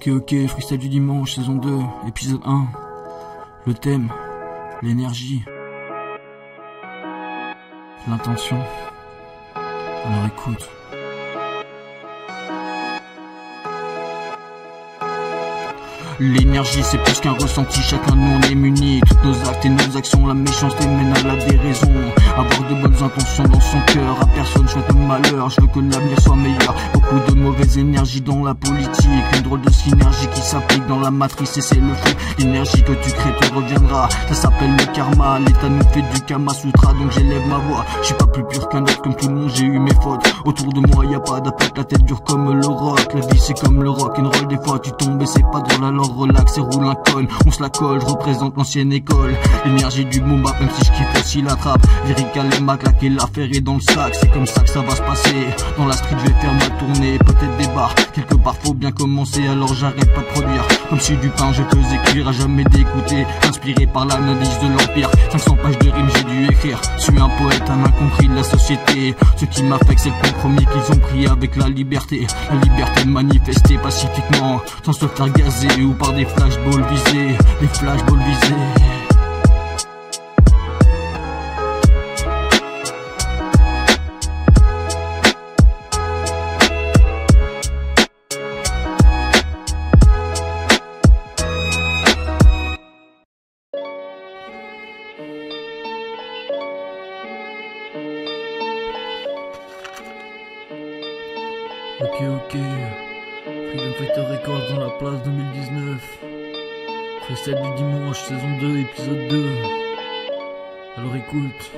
Ok, freestyle du dimanche, saison 2, épisode 1. Le thème, l'énergie, l'intention. Alors écoute. L'énergie c'est plus qu'un ressenti, chacun de nous en est muni. Toutes nos actes et nos actions, la méchanceté mène à la déraison. Avoir de bonnes intentions dans son cœur, à personne souhaite le malheur. Je veux que l'avenir soit meilleur. Beaucoup de mauvaise énergie dans la politique, une drôle de synergie qui s'applique dans la matrice et c'est le feu. L'énergie que tu crées te reviendra, ça s'appelle le karma. L'état nous fait du Kama Sutra, donc j'élève ma voix. Je suis pas plus pur qu'un autre, comme tout le monde j'ai eu mes fautes. Autour de moi y a pas d'appel, la tête dure comme le rock. La vie c'est comme le rock, une roll des fois tu tombes et c'est pas drôle, alors relax et roule un col. On se la colle, je représente l'ancienne école. L'énergie du boom bap, même si je kiffe aussi la trappe. Lyrical et ma claquer l'affaire est dans le sac. C'est comme ça que ça va se passer. Dans la street je vais faire ma tournée, peut-être des bars. Quelque part faut bien commencer, alors j'arrête pas de produire. Comme si du pain je faisais cuire, à jamais d'écouter. Inspiré par l'analyse de l'empire, 500 pages de rimes j'ai dû écrire. Je suis un poète, un incompris de la société. Ce qui m'affecte c'est le compromis qu'ils ont pris avec la liberté. La liberté de manifester pacifiquement, sans se faire gazer ou par des flashballs visés. Des flashballs visés. Ok, Freedom Fighter Records dans la place 2019. Freestyle du dimanche, saison 2, épisode 2. Alors écoute.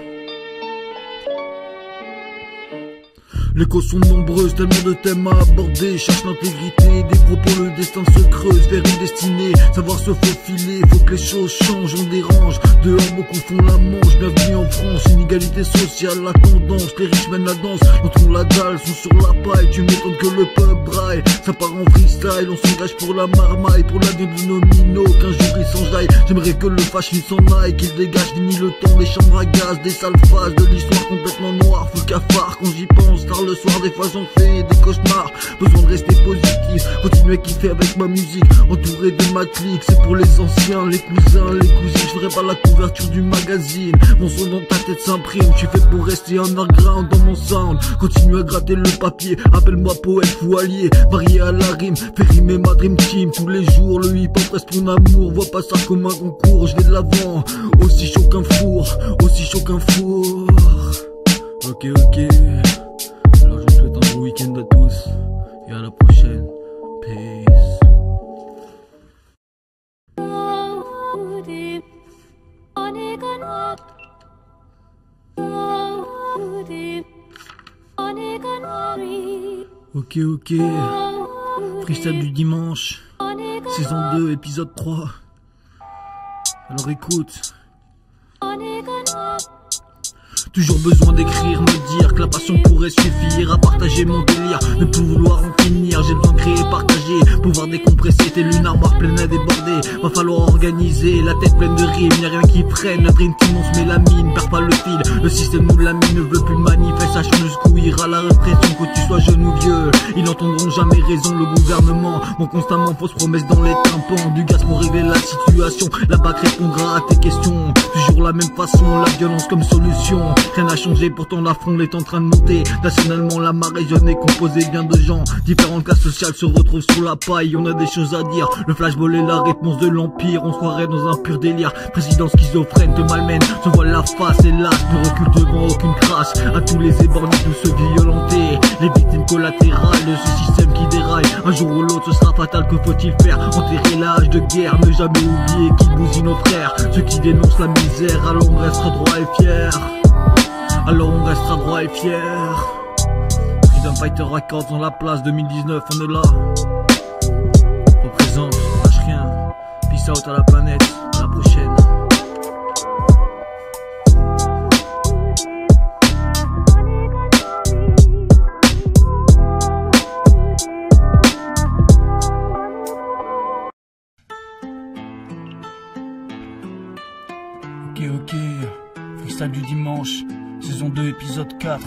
Les causes sont nombreuses, tellement de thèmes à aborder. Cherche l'intégrité, des propos, le destin se creuse vers une destinée. Savoir se faufiler, faut que les choses changent, on dérange. Dehors beaucoup font la manche, bienvenue en France. Inégalité sociale, la tendance, les riches mènent la danse. L'autre la dalle, sont sur la paille. Tu m'étonnes que le peuple braille. Ça part en freestyle, on s'engage pour la marmaille. Pour l'avenir de nos minots, qu'un jour ils s'enjaillent. J'aimerais que le fascisme s'en aille, qu'il dégage, fini le temps des chambres à gaz. Des sales phases de l'histoire complètement noire. Faut le cafard quand j'y pense, car le soir des fois j'en fais des cauchemars. Besoin de rester positif, continuer à kiffer avec ma musique. Entouré de ma clique, c'est pour les anciens, les cousins, les cousines. Je ferai pas la couverture du magazine. Mon son dans ta tête s'imprime, je suis fait pour rester underground dans mon sound. Continue à gratter le papier, appelle-moi poète ou allié. Varié à la rime, fais rimer ma dream team. Tous les jours le hip hop reste mon amour. Vois pas ça comme un concours, je vais de l'avant. Aussi chaud qu'un four, aussi chaud qu'un four. Ok. Alors je vous souhaite un bon week-end à tous et à la prochaine. Peace. Ok. Freestyle du dimanche, saison 2, épisode 3. Alors écoute. Toujours besoin d'écrire, me dire que la passion pourrait suffire à partager mon délire. Ne plus vouloir en finir, j'ai besoin de créer, partager. Pouvoir décompresser, t'es une armoire pleine à déborder. Va falloir organiser, la tête pleine de rimes. Y'a rien qui freine, la dream team on se met la mine. Perds pas le fil, le système nous la mine. Ne veut plus de manifestation jusqu'où ira la répression. Que tu sois jeune ou vieux, ils n'entendront jamais raison. Le gouvernement, mon constamment fausse promesse dans les tympans. Du gaz pour régler la situation, la BAC répondra à tes questions. Toujours la même façon, la violence comme solution. Rien n'a changé, pourtant la fronde est en train de monter. Nationalement la marée jeune est composée bien de gens. Différentes classes sociales se retrouvent sous la paille. On a des choses à dire, le flashball est la réponse de l'empire. On se croirait dans un pur délire. Président schizophrène te malmène, se voit la face hélas. Ne recule devant aucune crasse. À tous les éborgnés, tous ceux violentés, les victimes collatérales de ce système qui déraille. Un jour ou l'autre ce sera fatal, que faut-il faire? Enterrer l'âge de guerre, ne jamais oublier qui bousille nos frères. Ceux qui dénoncent la misère, alors on restera droit et fier. Alors on restera droit et fier. Freedom Fighter Records dans la place 2019, on est là. Représente, lâche rien. Peace out à la planète, à la prochaine. Ok. Freestyle du dimanche, saison 2, épisode 4.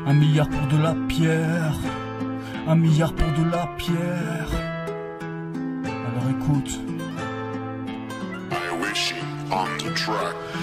1 milliard pour de la pierre. 1 milliard pour de la pierre. Alors écoute.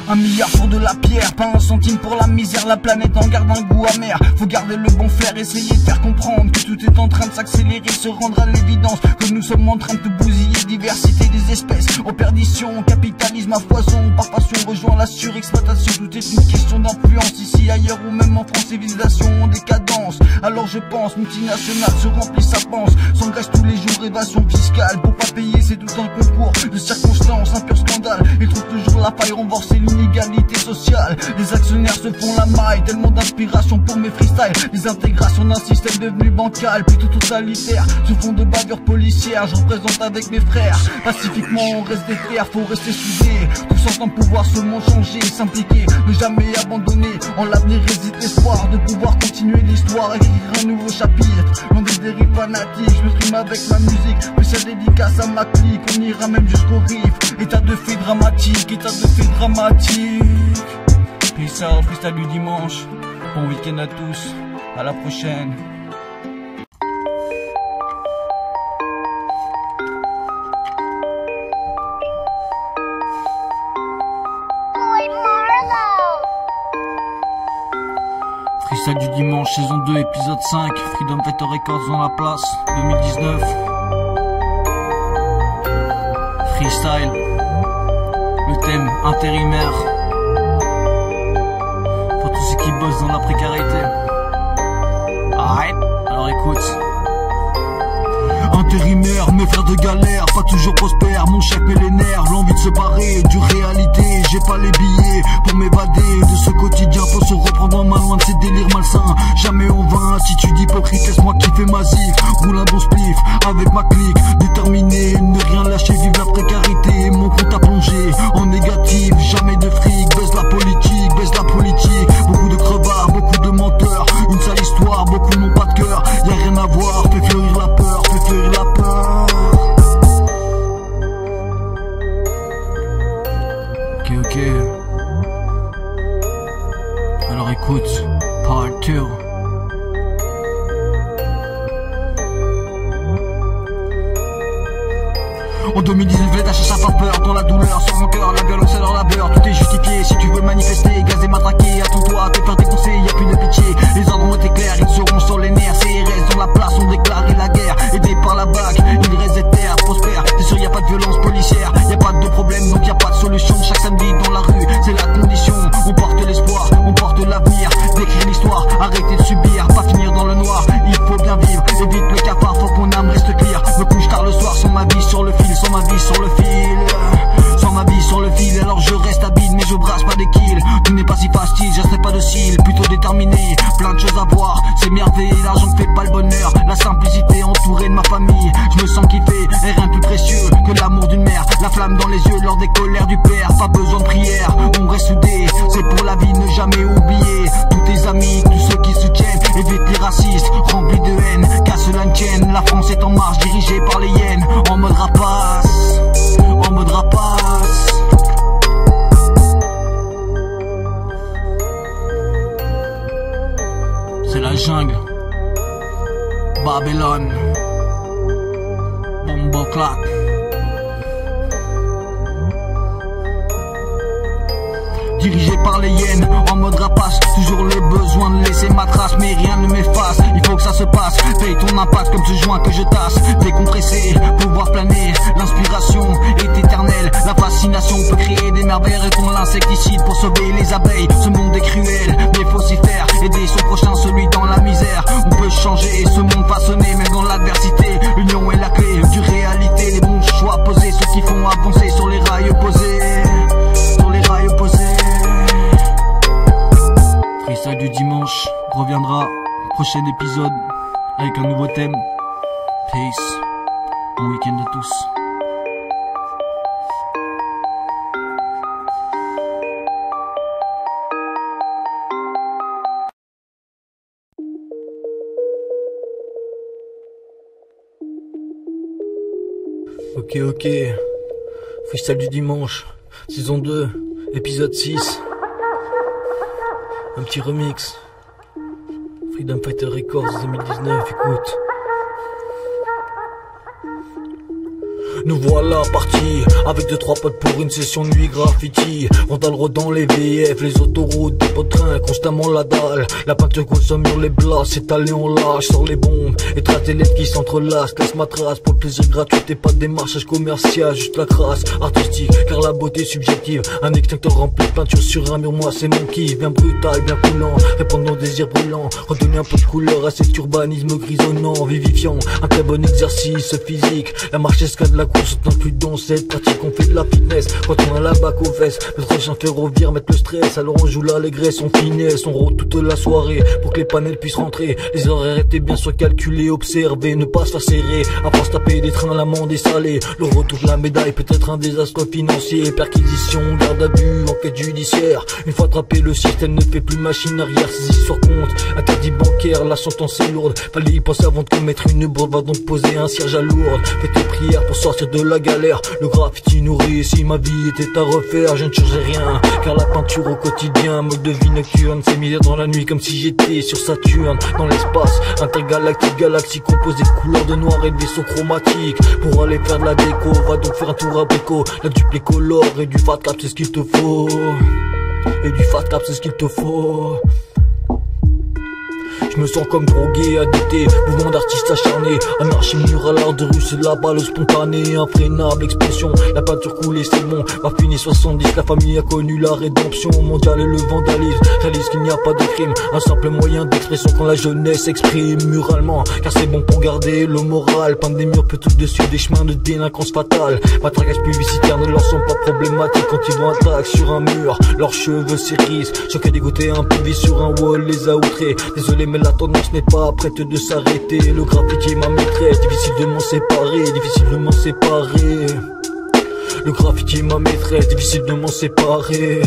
1 milliard pour de la pierre, pas un centime pour la misère. La planète en garde un goût amer. Faut garder le bon flair, essayer de faire comprendre que tout est en train de s'accélérer, se rendre à l'évidence que nous sommes en train de bousiller. Diversité des espèces, en perdition, capitalisme à foison. Par passion rejoint la surexploitation. Tout est une question d'influence, ici, ailleurs ou même en France. Civilisation en décadence. Alors je pense, multinationales se remplissent sa panse, s'engagent tous les jours, évasion fiscale. Pour pas payer, c'est tout un concours de circonstances, un pur scandale. Ils trouvent toujours la faille, renforcer l'inégalité sociale. Les actionnaires se font la maille, tellement d'inspiration pour mes freestyles. Les intégrations d'un système devenu bancal, plutôt totalitaire, sous fond de bavures policières. Je représente avec mes frères, pacifiquement on reste des terres, faut rester soudés. Tous ensemble pouvoir ce monde changer, s'impliquer, ne jamais abandonner. En l'avenir réside l'espoir de pouvoir continuer l'histoire, écrire un nouveau chapitre. Loin des dérives fanatiques, je me stream avec ma musique, spéciale dédicace à ma clique. On ira même jusqu'au riff, état de fait dramatique, état de fait dramatique. Peace out, freestyle du dimanche. Bon week-end à tous, à la prochaine. Freestyle du dimanche, saison 2, épisode 5. Freedom Fighter Records dans la place, 2019. Freestyle. Le thème intérimaire. Pour tous ceux qui bossent dans la précarité. Arrête. Alors écoute. Intérimaire, mes frères de galère, pas toujours prospère, mon chef met les nerfs, l'envie de se barrer, du réalité, j'ai pas les billets pour m'évader de ce quotidien, faut se reprendre en main loin de ces délires malsains, jamais en vain, attitude hypocrite, laisse-moi kiffer ma zif, roule un bon spliff, avec ma clique, déterminé, ne rien lâcher, vive la précarité, mon compte a plongé, en négatif, jamais de fric, baisse la politique, beaucoup de crevards, beaucoup de menteurs, une sale histoire, beaucoup n'ont pas de cœur, y'a rien à voir, fais fleurir la peur, fais fleurir la peur. Ok. Alors écoute, part 2. En 2019, l'État cherche à faire peur, dans la douleur, sans rancœur, la violence et leur labeur, tout est justifié. Si tu veux manifester, gazer, matraquer, attends-toi à te faire défoncer, y'a plus de pitié. Les ordres ont été clairs, ils seront sur les nerfs. CRS dans la place, ont déclaré la guerre, aidés par la vague, ils restent des terres prospères. C'est sûr, y'a pas de violence policière, y'a pas de problème, donc y'a pas de solution. Chaque samedi dans la rue, c'est la condition. On porte l'espoir, on porte l'avenir, d'écrire l'histoire, arrêter de subir, pas finir dans le noir. Il faut bien vivre, évite le cafard, faut qu'on âme reste clear. Me couche tard le soir, sans ma vie sur le fil, sans ma vie sur le fil, sans ma vie sur le fil. Alors je reste habile mais je brasse pas des kills. Tout n'est pas si facile, je reste pas docile, plutôt déterminé, plein de choses à voir. C'est merveilleux, l'argent ne fait pas le bonheur, la simplicité entourée de ma famille. Je me sens kiffé, et rien de plus précieux que l'amour d'une mère, la flamme dans les yeux lors des colères du père. Pas besoin de prière, on reste soudés, c'est pour la vie, ne jamais oublier tous tes amis, tous ceux qui soutiennent. Évite les racistes, remplis de haine, qu'à cela ne tienne. La France est en marche, dirigée par les hyènes, en mode rapace, en mode rapace. C'est la jungle, Babylone, Bombo Clap. Dirigé par les hyènes, en mode rapace, toujours le besoin de laisser ma trace, mais rien ne m'efface, il faut que ça se passe. Paye ton impact comme ce joint que je tasse, décompresser, pouvoir planer, l'inspiration est éternelle. La fascination peut créer des merveilles, répond l'insecticide pour sauver les abeilles. Ce monde est cruel, mais faut s'y faire, aider son prochain, celui dans la misère. On peut changer ce monde façonné, même dans l'adversité, l'union est la clé du réalité. Les bons choix posés, ceux qui font avancer sur les rails opposés, sur les rails opposés. Freestyle du dimanche reviendra, prochain épisode avec un nouveau thème. Peace, bon week-end à tous. Ok, freestyle du dimanche, saison 2, épisode 6. Un petit remix, Freedom Fighter Records 2019, écoute. Nous voilà partis avec 2-3 potes pour une session de nuit graffiti. Vandale dans les VF, les autoroutes, des potrains, constamment la dalle. La peinture consomme sur les blasts, étalée en lâche, sort les bombes et traite les lettres qui s'entrelacent. Laisse ma trace pour le plaisir gratuit et pas de démarchage commercial, juste la crasse artistique, car la beauté est subjective. Un extincteur rempli de peinture sur un mur, moi c'est mon kiff. Bien brutal, bien coulant, répondant aux désirs brûlants. Redonner un peu de couleur à cet urbanisme grisonnant, vivifiant. Un très bon exercice physique. La marche escale de la course, autant plus dans cette pratique. On fait de la fitness, quand on a la bac aux fesses. Le prochain ferroviaire mettre le stress, alors on joue l'allégresse, on finesse, on rôde toute la soirée pour que les panels puissent rentrer. Les horaires étaient bien sûr calculés, observés, ne pas se faire serrer. À force taper des trains, l'amende est salée. Le retour de la médaille peut être un désastre financier. Perquisition, garde à vue, enquête judiciaire. Une fois attrapé, le système ne fait plus machine arrière. Saisie sur compte, interdit bancaire, la sentence est lourde. Fallait y penser avant de commettre une bourde, va donc poser un cierge à lourde. Fais tes prières pour sortir de la galère. Le graffiti nourrit, si ma vie était à refaire, je ne changerais rien, car la peinture au quotidien, mode de vie nocturne, s'est mise dans la nuit comme si j'étais sur Saturne. Dans l'espace intergalactique, galaxie composée de couleurs de noir et de vaisseaux chromatiques. Pour aller faire de la déco, va donc faire un tour à Brico. La duple color et du fat cap, c'est ce qu'il te faut. Et du fat cap, c'est ce qu'il te faut. Je me sens comme drogué, addicté, mouvement d'artiste acharné. Anarchie murale, art de rue, c'est la balle spontanée. Infrénable expression, la peinture coulée, c'est bon. Ma fini 70, la famille a connu la rédemption mondiale et le vandalisme. Réalise qu'il n'y a pas de crime, un simple moyen d'expression quand la jeunesse s'exprime muralement. Car c'est bon pour garder le moral. Peindre des murs peut tout dessus, des chemins de délinquance fatale. Matraquage publicitaire ne leur sont pas problématiques quand ils vont attaquer sur un mur. Leurs cheveux s'érissent, choqués dégoûtés, un PV sur un wall les a outrés. Désolé mais la tendance n'est pas prête de s'arrêter. Le graffiti est ma maîtresse, difficile de m'en séparer, difficile de m'en séparer. Le graffiti est ma maîtresse, difficile de m'en séparer.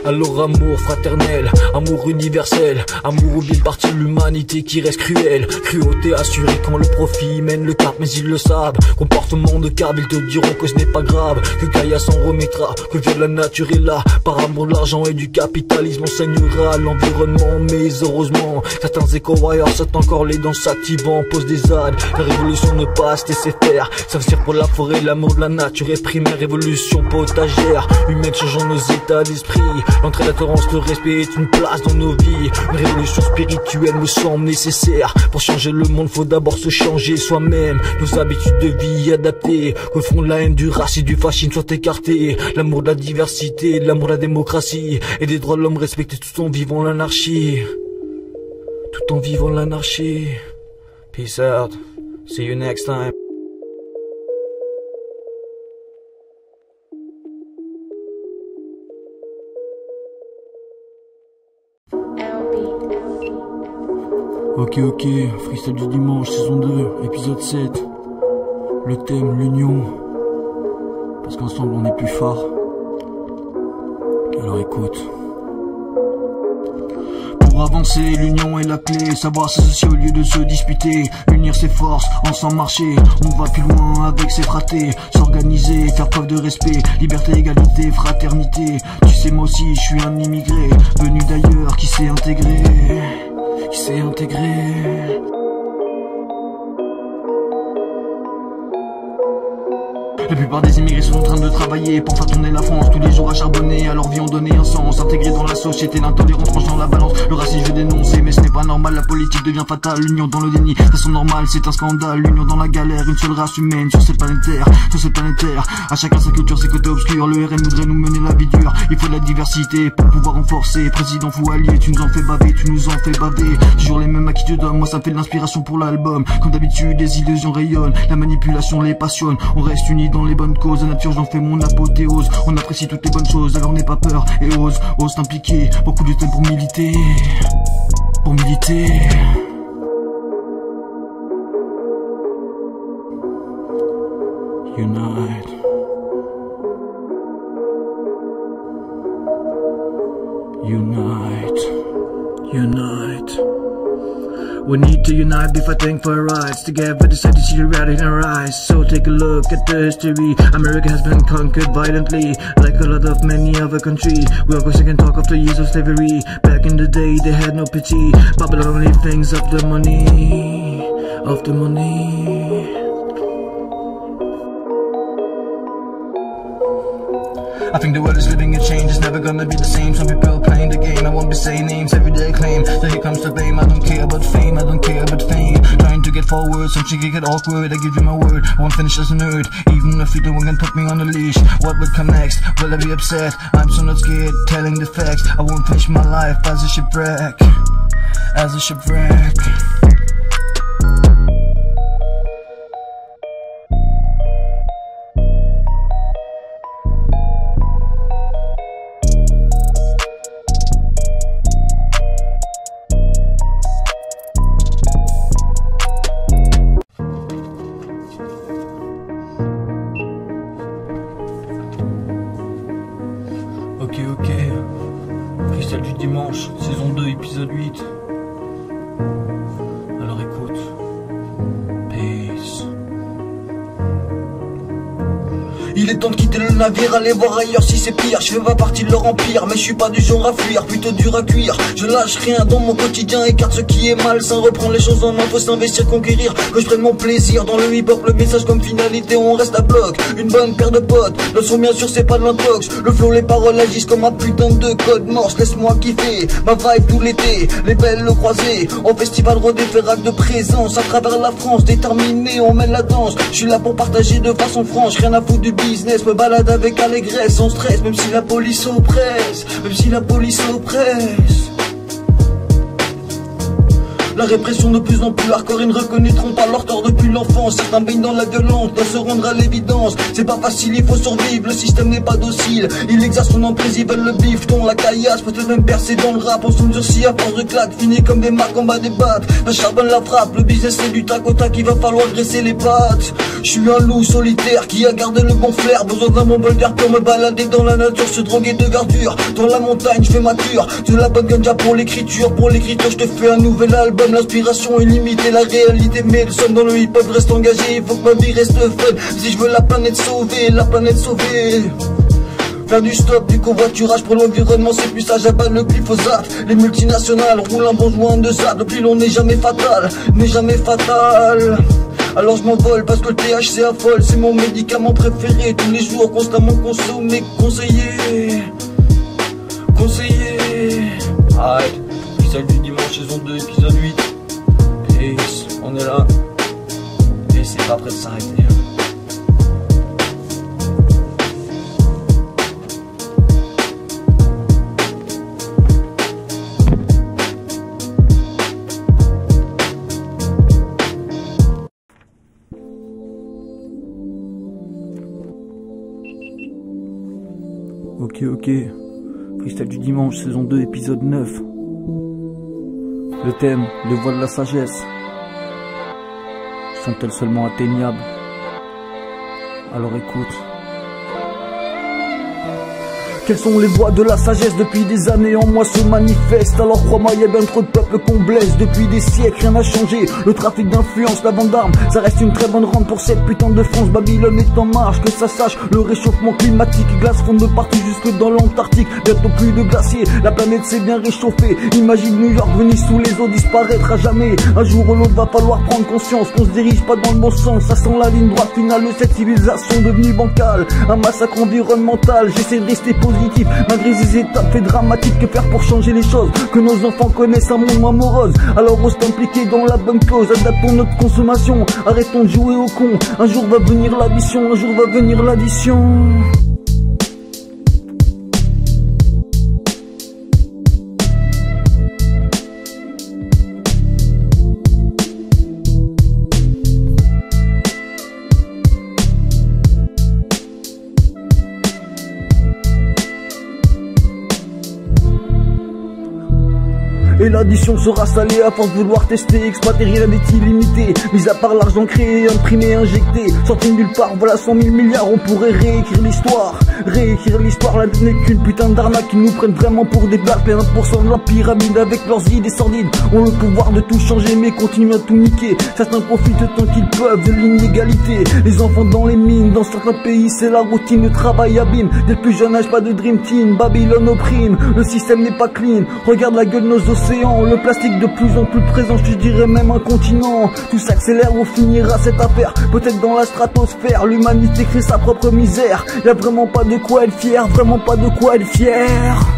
Alors amour fraternel, amour universel, amour oublie partie de l'humanité qui reste cruelle. Cruauté assurée quand le profit mène le cap, mais ils le savent. Comportement de câble, ils te diront que ce n'est pas grave, que Gaïa s'en remettra, que vieux de la nature est là. Par amour de l'argent et du capitalisme, on saignera l'environnement. Mais heureusement, certains éco-warriors sautent encore les dents s'activant, posent des ZAD. La révolution ne passe, laisser faire. Ça veut dire pour la forêt, l'amour de la nature est primaire. Révolution potagère, humaine changeant nos états d'esprit. L'entraide, la tolérance, le respect est une place dans nos vies. Une révolution spirituelle me semble nécessaire. Pour changer le monde, faut d'abord se changer soi-même. Nos habitudes de vie adaptées, qu'au fond de la haine, du racisme, du fascisme soient écartés. L'amour de la diversité, l'amour de la démocratie et des droits de l'homme respectés tout en vivant l'anarchie. Tout en vivant l'anarchie. Peace out. See you next time. Ok, freestyle du dimanche, saison 2, épisode 7. Le thème, l'union. Parce qu'ensemble on est plus fort. Alors écoute. Pour avancer, l'union est la clé. Savoir s'associer au lieu de se disputer. Unir ses forces, ensemble marcher. On va plus loin avec ses fratés. S'organiser, faire preuve de respect. Liberté, égalité, fraternité. Tu sais moi aussi, je suis un immigré venu d'ailleurs qui s'est intégré. Qui s'est intégré. La plupart des immigrés sont en train de travailler pour faire tourner la France. Tous les jours à charbonner, à leur vie ont donné un sens. Intégrés dans la société, l'intolérance tranche dans la balance. Le racisme je vais dénoncer, mais ce n'est pas normal. La politique devient fatale, l'union dans le déni, façon normale, c'est un scandale. L'union dans la galère, une seule race humaine sur cette planète Terre, sur cette planète Terre. À chacun sa culture, ses côtés obscurs. Le RN voudrait nous mener la vie dure. Il faut de la diversité pour pouvoir renforcer. Président fou allié, tu nous en fais baver, tu nous en fais baver. Toujours les mêmes à qui tu donnes, moi ça fait de l'inspiration pour l'album. Comme d'habitude, les illusions rayonnent, la manipulation les passionne. On reste unis dans les bonnes causes, la nature j'en fais mon apothéose. On apprécie toutes les bonnes choses, alors n'aie pas peur et ose t'impliquer. Beaucoup de temps pour militer, pour militer. Unite. Unite. Unite. We need to unite, be fighting for our rights. Together decide to see the reality in our eyes. So take a look at the history. America has been conquered violently, like a lot of many other countries. We always can talk of the years of slavery. Back in the day they had no pity. Babylon only thinks of the money, of the money. I think the world is living in change, it's never gonna be the same. Some people playing the game, I won't be saying names. Every day I claim, so here comes the fame. I don't care about fame, I don't care about fame. Trying to get forward, some shit get awkward. I give you my word, I won't finish as a nerd. Even if you don't can put me on a leash. What would come next? Will I be upset? I'm so not scared, telling the facts. I won't finish my life as a shipwreck. As a shipwreck. Ok, Freestyle du dimanche, saison 2, épisode 8. Alors écoute, peace. Il est temps de quitter le navire, aller voir ailleurs si c'est pire. Je fais pas partie de leur empire, mais je suis pas du genre à fuir, plutôt dur à cuire. Je lâche rien dans mon quotidien, écarte ce qui est mal, sans reprendre les choses en main, faut s'investir, conquérir. Que je prenne mon plaisir dans le hip-hop, le message comme finalité, on reste à bloc. Une bonne paire de potes, le son bien sûr c'est pas de l'intox. Le flow, les paroles agissent comme un putain de code morse. Laisse-moi kiffer, ma vibe tout l'été, les belles croisées. Au festival rodé, faire acte de présence à travers la France, déterminé, on mène la danse. Je suis là pour partager de façon franche, rien à foutre du business, me balade avec allégresse, sans stress, même si la police oppresse, même si la police oppresse. La répression de plus en plus hardcore, ils ne reconnaîtront pas leur tort depuis l'enfance. Certains baignent dans la violence, doivent se rendre à l'évidence. C'est pas facile, il faut survivre, le système n'est pas docile. Il exerce son emprise, ils veulent le bifton, la caillasse, peut-être même percer dans le rap. On se durcit à force de claques, fini comme des marques en bas des battes. La charbonne la frappe, le business c'est du tac au tac, il va falloir graisser les pattes. Je suis un loup solitaire qui a gardé le bon flair, besoin d'un bon bol d'air pour me balader dans la nature, se droguer de verdure. Dans la montagne, je fais ma cure, de la bonne ganja pour l'écriture je te fais un nouvel album. L'inspiration est limitée, la réalité mais le son dans le hip-hop reste engagé. Il faut que ma vie reste fun, si je veux la planète sauvée, Faire du stop, du covoiturage pour l'environnement, c'est plus sage à battre le glyphosate. Les multinationales roulent un bon joint de zad, le pilon n'est jamais fatal, Alors je m'envole parce que le THC affole, c'est mon médicament préféré. Tous les jours constamment consommé, conseillé. Arrête, freestyle du dimanche, saison 2, épisode 8. Peace, on est là. Et c'est pas prêt de s'arrêter. Ok, freestyle du dimanche, saison 2, épisode 9. Le thème, les voies de la sagesse. Sont-elles seulement atteignables? Alors écoute. Quelles sont les voies de la sagesse? Depuis des années en moi se manifestent. Alors crois-moi, il y a bien trop de peuples qu'on blesse. Depuis des siècles, rien n'a changé. Le trafic d'influence, la vente d'armes, ça reste une très bonne rente pour cette putain de France. Babylone est en marche, que ça sache. Le réchauffement climatique, glace fondent de partout jusque dans l'Antarctique. Bientôt plus de glaciers, la planète s'est bien réchauffée. Imagine New York venir sous les eaux, disparaître à jamais. Un jour ou l'autre va falloir prendre conscience qu'on se dirige pas dans le bon sens. Ça sent la ligne droite finale de cette civilisation devenue bancale. Un massacre environnemental, j'essaie de rester positif malgré ces étapes fait dramatiques. Que faire pour changer les choses? Que nos enfants connaissent un monde moins morose. Alors ose t'impliquer dans la bonne cause. Adaptons notre consommation, arrêtons de jouer au con. Un jour va venir l'addition, un jour va venir l'addition. Et l'addition sera salée à force de vouloir tester, exploiter, rien n'est illimité. Mis à part l'argent créé, imprimé, injecté, sorti de nulle part, voilà 100 000 milliards, on pourrait réécrire l'histoire. La vie n'est qu'une putain d'arnaque, ils nous prennent vraiment pour des blagues. Les 1% de la pyramide avec leurs idées sordides ont le pouvoir de tout changer mais continuent à tout niquer. Certains profitent tant qu'ils peuvent de l'inégalité. Les enfants dans les mines, dans certains pays c'est la routine, le travail abîme. Dès le plus jeune âge, pas de dream team, Babylone opprime, le système n'est pas clean. Regarde la gueule de nos océans, océans, le plastique de plus en plus présent, je dirais même un continent. Tout s'accélère, on finira cette affaire, peut-être dans la stratosphère. L'humanité crée sa propre misère, y a vraiment pas de quoi être fier, vraiment pas de quoi être fier.